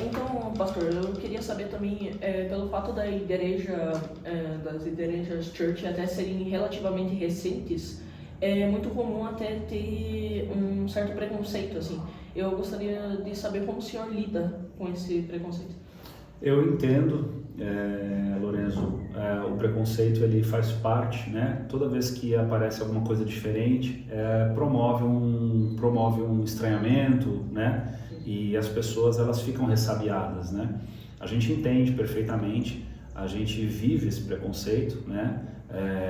Então, pastor, eu queria saber também, pelo fato da igreja, das igrejas church até serem relativamente recentes, é muito comum até ter um certo preconceito, assim. Eu gostaria de saber como o senhor lida com esse preconceito. Eu entendo, Lorenzo, o preconceito ele faz parte, né? Toda vez que aparece alguma coisa diferente, promove um estranhamento, né? E as pessoas elas ficam ressabiadas, né? A gente entende perfeitamente, a gente vive esse preconceito, né?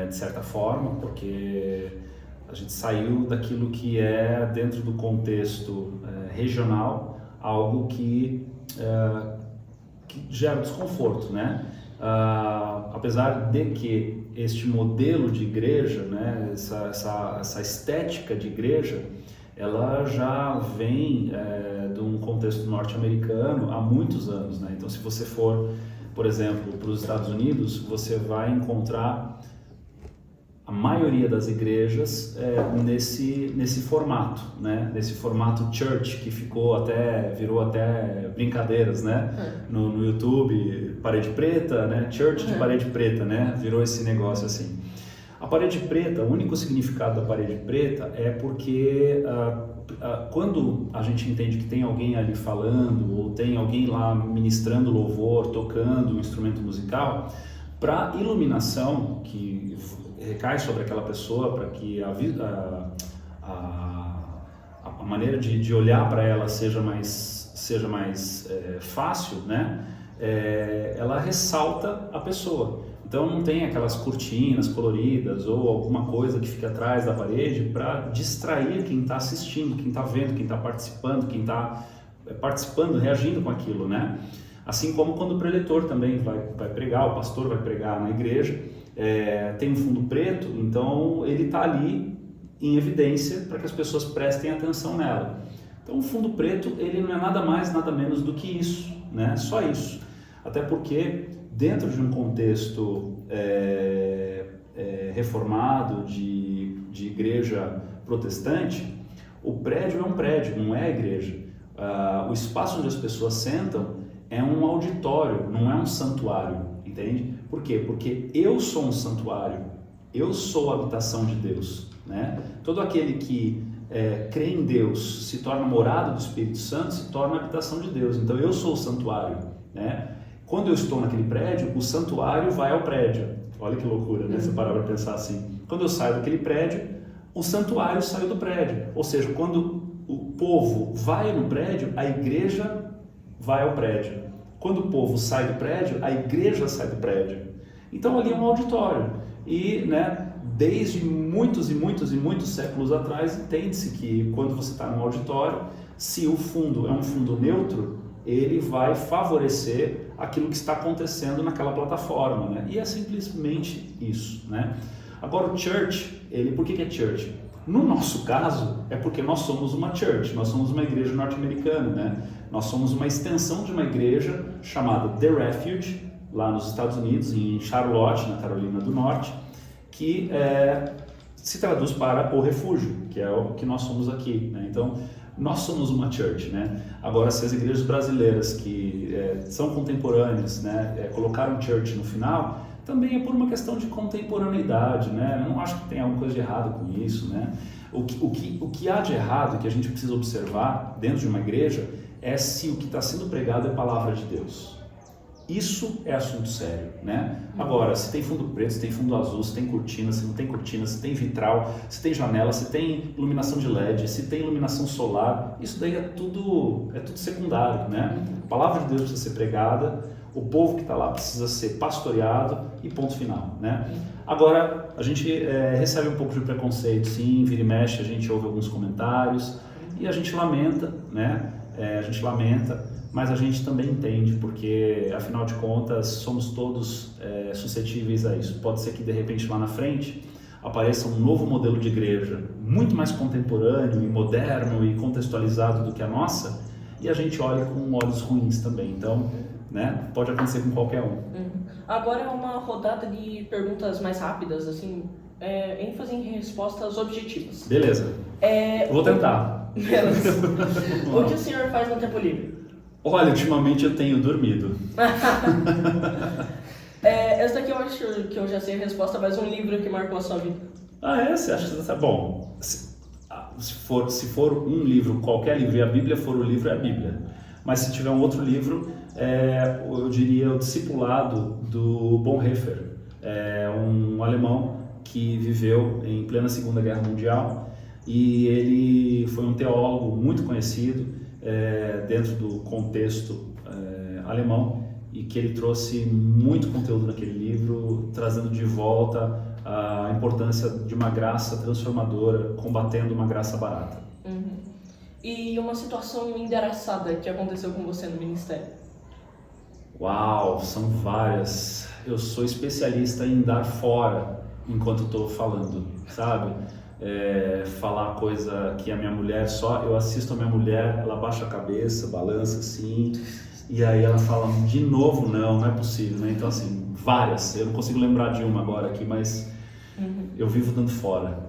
De certa forma, porque a gente saiu daquilo que é dentro do contexto regional, algo que gera desconforto, né? Apesar de que este modelo de igreja, né? Essa estética de igreja, ela já vem de um contexto norte-americano há muitos anos, né? Então, se você for, por exemplo, para os Estados Unidos, você vai encontrar a maioria das igrejas nesse formato, né? Nesse formato church, que virou até brincadeiras, né? No YouTube, parede preta, né? Church de parede preta, né? Virou esse negócio assim. A parede preta, o único significado da parede preta é porque quando a gente entende que tem alguém ali falando, ou tem alguém lá ministrando louvor, tocando um instrumento musical, para iluminação que recai sobre aquela pessoa, para que a maneira de olhar para ela seja mais fácil, né? Ela ressalta a pessoa. Então não tem aquelas cortinas coloridas ou alguma coisa que fica atrás da parede para distrair quem está assistindo, quem está vendo, quem está participando, quem está participando, reagindo com aquilo, né? Assim como quando o preletor também vai pregar, o pastor vai pregar na igreja, tem um fundo preto, então ele está ali em evidência para que as pessoas prestem atenção nela. Então o fundo preto ele não é nada mais, nada menos do que isso, né? Só isso. Até porque dentro de um contexto reformado de igreja protestante, o prédio é um prédio, não é a igreja. O espaço onde as pessoas sentam é um auditório, não é um santuário, entende? Por quê? Porque eu sou um santuário, eu sou a habitação de Deus, né? Todo aquele que crê em Deus, se torna morada do Espírito Santo, se torna a habitação de Deus. Então eu sou o santuário, né? Quando eu estou naquele prédio, o santuário vai ao prédio. Olha que loucura, né? Você parar para pensar assim. Quando eu saio daquele prédio, o santuário saiu do prédio. Ou seja, quando o povo vai no prédio, a igreja vai ao prédio. Quando o povo sai do prédio, a igreja sai do prédio. Então ali é um auditório. E, né, desde muitos e muitos e muitos séculos atrás, entende-se que quando você está num auditório, se o fundo é um fundo neutro, ele vai favorecer aquilo que está acontecendo naquela plataforma, né? E é simplesmente isso, né? Agora o church, por que é church? No nosso caso, é porque nós somos uma church, nós somos uma igreja norte-americana, né? Nós somos uma extensão de uma igreja chamada The Refuge, lá nos Estados Unidos, em Charlotte, na Carolina do Norte, que se traduz para o refúgio, que é o que nós somos aqui, né? Então, nós somos uma church, né? Agora, se as igrejas brasileiras que são contemporâneas, né, colocaram church no final, também é por uma questão de contemporaneidade, né? Eu não acho que tem alguma coisa de errado com isso, né? O que há de errado, que a gente precisa observar dentro de uma igreja, é se o que está sendo pregado é a palavra de Deus. Isso é assunto sério, né? Agora, se tem fundo preto, se tem fundo azul, se tem cortina, se não tem cortina, se tem vitral, se tem janela, se tem iluminação de LED, se tem iluminação solar, isso daí é tudo secundário, né? A palavra de Deus precisa ser pregada, o povo que está lá precisa ser pastoreado e ponto final, né? Agora, a gente recebe um pouco de preconceito, sim, vira e mexe, a gente ouve alguns comentários e a gente lamenta, né? Mas a gente também entende, porque afinal de contas somos todos suscetíveis a isso. Pode ser que de repente lá na frente apareça um novo modelo de igreja, muito mais contemporâneo e moderno e contextualizado do que a nossa, e a gente olha com olhos ruins também. Então, né, pode acontecer com qualquer um. Agora é uma rodada de perguntas mais rápidas, assim, ênfase em respostas objetivas. Beleza. Eu vou tentar. Beleza. O que o senhor faz no tempo livre? Olha, ultimamente eu tenho dormido. Essa daqui eu acho que eu já sei a resposta, mas um livro que marcou a sua vida. Você acha que tá bom? Se for um livro, qualquer livro, e a Bíblia for o livro, é a Bíblia. Mas se tiver um outro livro, eu diria o Discipulado do Bonhoeffer, um alemão que viveu em plena Segunda Guerra Mundial, e ele foi um teólogo muito conhecido dentro do contexto alemão, e que ele trouxe muito conteúdo naquele livro, trazendo de volta a importância de uma graça transformadora, combatendo uma graça barata. E uma situação engraçada que aconteceu com você no ministério? Uau, são várias. Eu sou especialista em dar fora enquanto estou falando, sabe? Falar coisa que a minha mulher eu assisto a minha mulher, ela baixa a cabeça, balança assim, e aí ela fala, de novo não é possível, né? Então assim, várias, eu não consigo lembrar de uma agora aqui, mas eu vivo dando fora.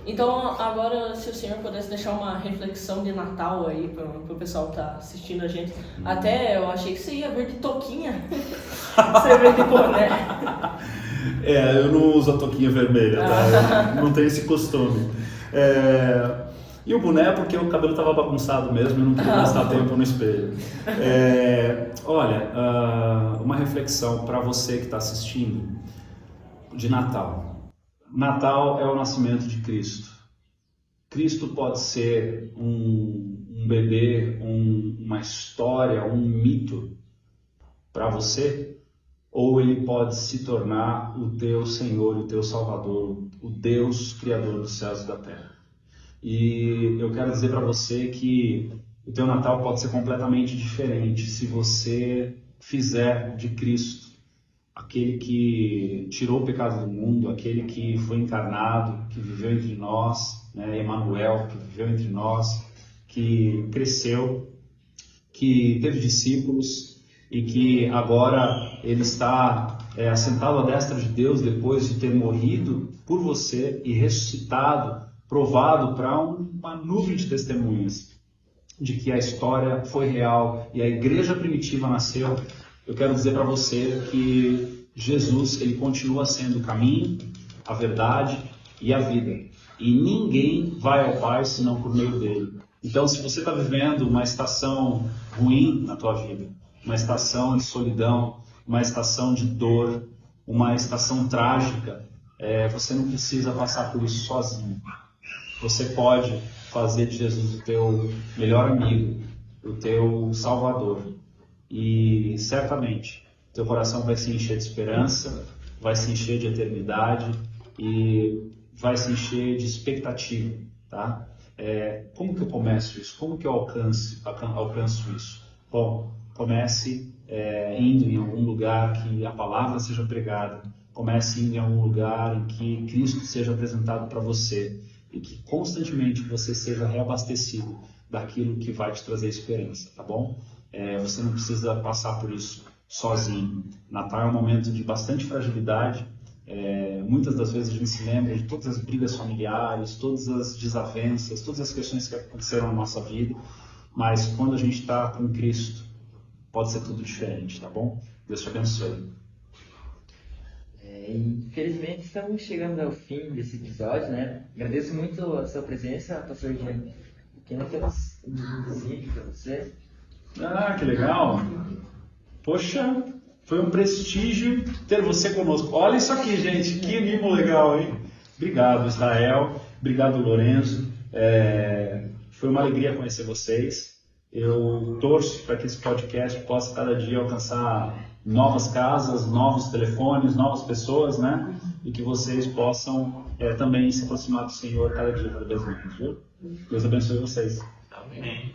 Então agora, se o senhor pudesse deixar uma reflexão de Natal aí pro pessoal que tá assistindo a gente, até eu achei que você ia ver de touquinha, você vê de boné. Eu não uso a touquinha vermelha, tá? Eu não tenho esse costume. E o boné porque o cabelo estava bagunçado mesmo e eu não queria gastar tempo no espelho. Olha, uma reflexão para você que está assistindo de Natal. Natal é o nascimento de Cristo. Cristo pode ser um bebê, uma história, um mito para você, ou ele pode se tornar o teu Senhor, o teu Salvador, o Deus Criador dos céus e da terra. E eu quero dizer para você que o teu Natal pode ser completamente diferente se você fizer de Cristo aquele que tirou o pecado do mundo, aquele que foi encarnado, que viveu entre nós, né? Emmanuel, que viveu entre nós, que cresceu, que teve discípulos e que agora ele está assentado à destra de Deus depois de ter morrido por você e ressuscitado, provado para uma nuvem de testemunhas de que a história foi real e a igreja primitiva nasceu. Eu quero dizer para você que Jesus, ele continua sendo o caminho, a verdade e a vida. E ninguém vai ao Pai senão por meio dele. Então, se você está vivendo uma estação ruim na tua vida, uma estação de solidão, uma estação de dor, uma estação trágica, você não precisa passar por isso sozinho. Você pode fazer de Jesus o teu melhor amigo, o teu salvador. E certamente teu coração vai se encher de esperança, vai se encher de eternidade e vai se encher de expectativa, tá? Como que eu começo isso? Como que eu alcanço isso? Bom, comece indo em algum lugar que a palavra seja pregada, comece indo em algum lugar em que Cristo seja apresentado para você e que constantemente você seja reabastecido daquilo que vai te trazer esperança, tá bom? Você não precisa passar por isso sozinho. Natal é um momento de bastante fragilidade. Muitas das vezes a gente se lembra de todas as brigas familiares, todas as desavenças, todas as questões que aconteceram na nossa vida, mas quando a gente está com Cristo, pode ser tudo diferente, tá bom? Deus te abençoe. Infelizmente estamos chegando ao fim desse episódio, né? Agradeço muito a sua presença, pastor Jean. Que nós temos um vídeo para você. Ah, que legal! Poxa, foi um prestígio ter você conosco. Olha isso aqui, gente, que mimo legal, hein? Obrigado, Israel. Obrigado, Lorenzo. Foi uma alegria conhecer vocês. Eu torço para que esse podcast possa cada dia alcançar novas casas, novos telefones, novas pessoas, né? E que vocês possam também se aproximar do Senhor cada dia, cada vez mais, viu? Deus abençoe vocês. Amém.